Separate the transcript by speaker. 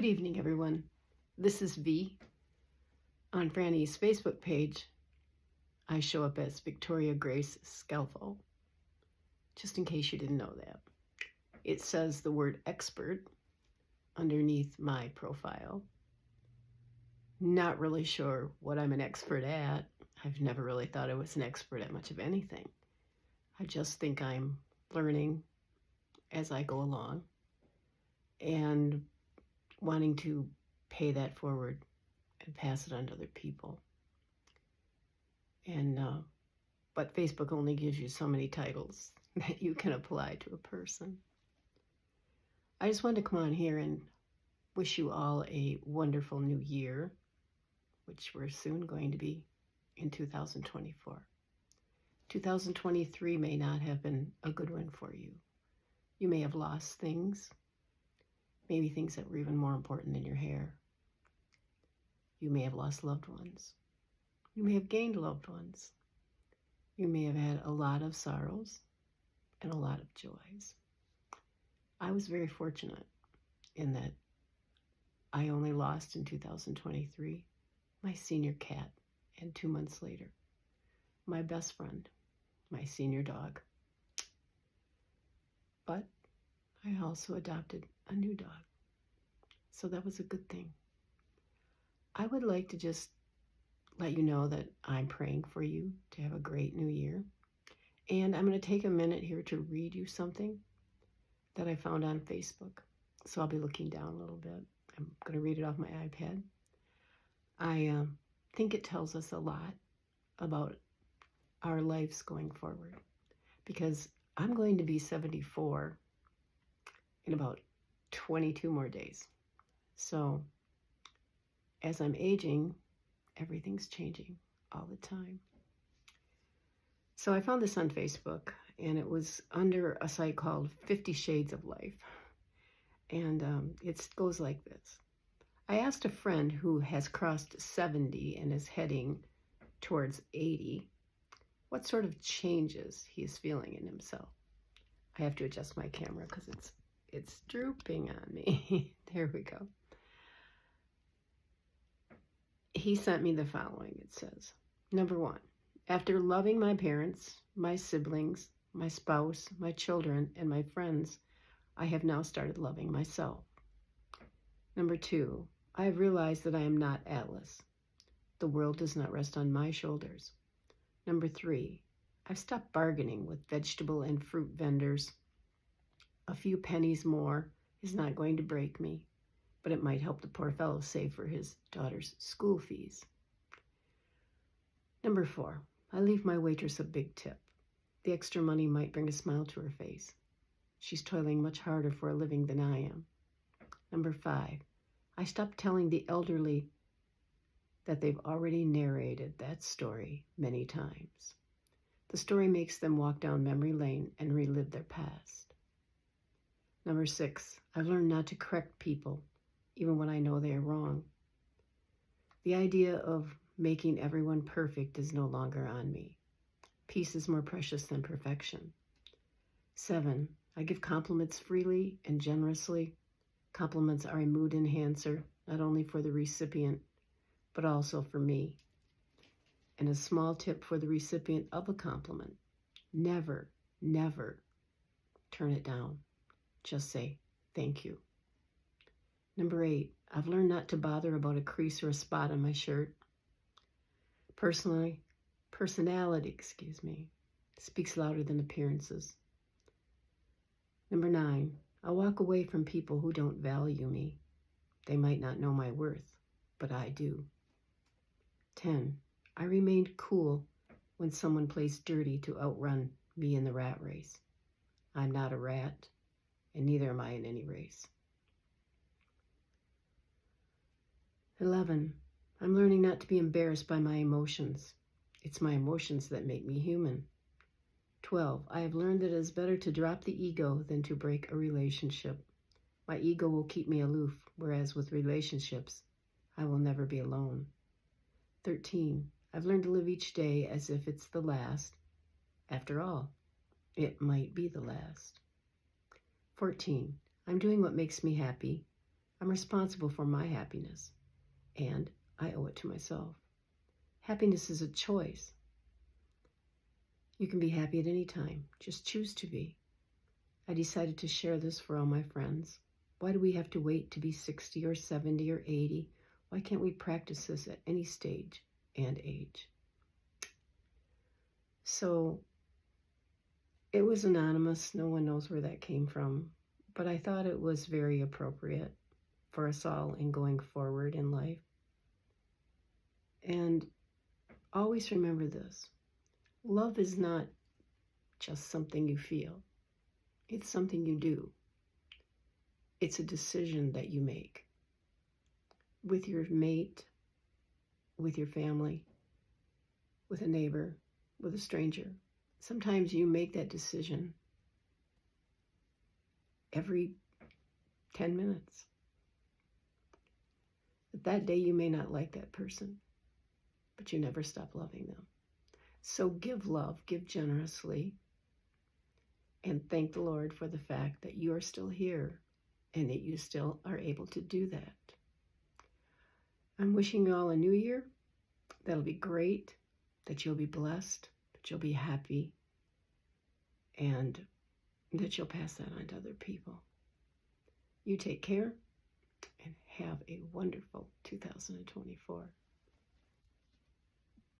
Speaker 1: Good evening, everyone. This is V. On Franny's Facebook page, I show up as Victoria Grace Scalfo, just in case you didn't know that. It says the word expert underneath my profile. Not really sure what I'm an expert at. I've never really thought I was an expert at much of anything. I just think I'm learning as I go along and wanting to pay that forward and pass it on to other people. And but Facebook only gives you so many titles that you can apply to a person. I just wanted to come on here and wish you all a wonderful new year, which we're soon going to be in 2024. 2023 may not have been a good one for you. You may have lost things, maybe things that were even more important than your hair. You may have lost loved ones. You may have gained loved ones. You may have had a lot of sorrows and a lot of joys. I was very fortunate in that I only lost in 2023 my senior cat, and 2 months later, my best friend, my senior dog. But I also adopted a new dog, so that was a good thing. I would like to just let you know that I'm praying for you to have a great new year. And I'm going to take a minute here to read you something that I found on Facebook. So I'll be looking down a little bit. I'm going to read it off my iPad. I think it tells us a lot about our lives going forward, because I'm going to be 74 in about 22 more days. So as I'm aging, everything's changing all the time. So I found this on Facebook, and it was under a site called 50 Shades of Life. And it goes like this. I asked a friend who has crossed 70 and is heading towards 80 what sort of changes he is feeling in himself. I have to adjust my camera because it's drooping on me. There we go. He sent me the following. It says, number 1, after loving my parents, my siblings, my spouse, my children, and my friends, I have now started loving myself. Number 2, I have realized that I am not Atlas. The world does not rest on my shoulders. Number 3, I've stopped bargaining with vegetable and fruit vendors. A few pennies more is not going to break me, but it might help the poor fellow save for his daughter's school fees. Number 4, I leave my waitress a big tip. The extra money might bring a smile to her face. She's toiling much harder for a living than I am. Number 5, I stopped telling the elderly that they've already narrated that story many times. The story makes them walk down memory lane and relive their past. Number 6, I've learned not to correct people, even when I know they are wrong. The idea of making everyone perfect is no longer on me. Peace is more precious than perfection. 7, I give compliments freely and generously. Compliments are a mood enhancer, not only for the recipient, but also for me. And a small tip for the recipient of a compliment: never, never turn it down. Just say thank you. Number 8, I've learned not to bother about a crease or a spot on my shirt. Personality, speaks louder than appearances. Number 9, I walk away from people who don't value me. They might not know my worth, but I do. 10, I remained cool when someone plays dirty to outrun me in the rat race. I'm not a rat, and neither am I in any race. 11, I'm learning not to be embarrassed by my emotions. It's my emotions that make me human. 12, I have learned that it is better to drop the ego than to break a relationship. My ego will keep me aloof, whereas with relationships, I will never be alone. 13, I've learned to live each day as if it's the last. After all, it might be the last. 14, I'm doing what makes me happy. I'm responsible for my happiness, and I owe it to myself. Happiness is a choice. You can be happy at any time. Just choose to be. I decided to share this for all my friends. Why do we have to wait to be 60 or 70 or 80? Why can't we practice this at any stage and age? So it was anonymous. No one knows where that came from. But I thought it was very appropriate for us all in going forward in life. And always remember this. Love is not just something you feel. It's something you do. It's a decision that you make with your mate, with your family, with a neighbor, with a stranger. Sometimes you make that decision every 10 minutes. But that day you may not like that person, but you never stop loving them. So give love, give generously, and thank the Lord for the fact that you are still here and that you still are able to do that. I'm wishing you all a new year. That'll be great, that you'll be blessed, that you'll be happy, and that you'll pass that on to other people. You take care and have a wonderful 2024.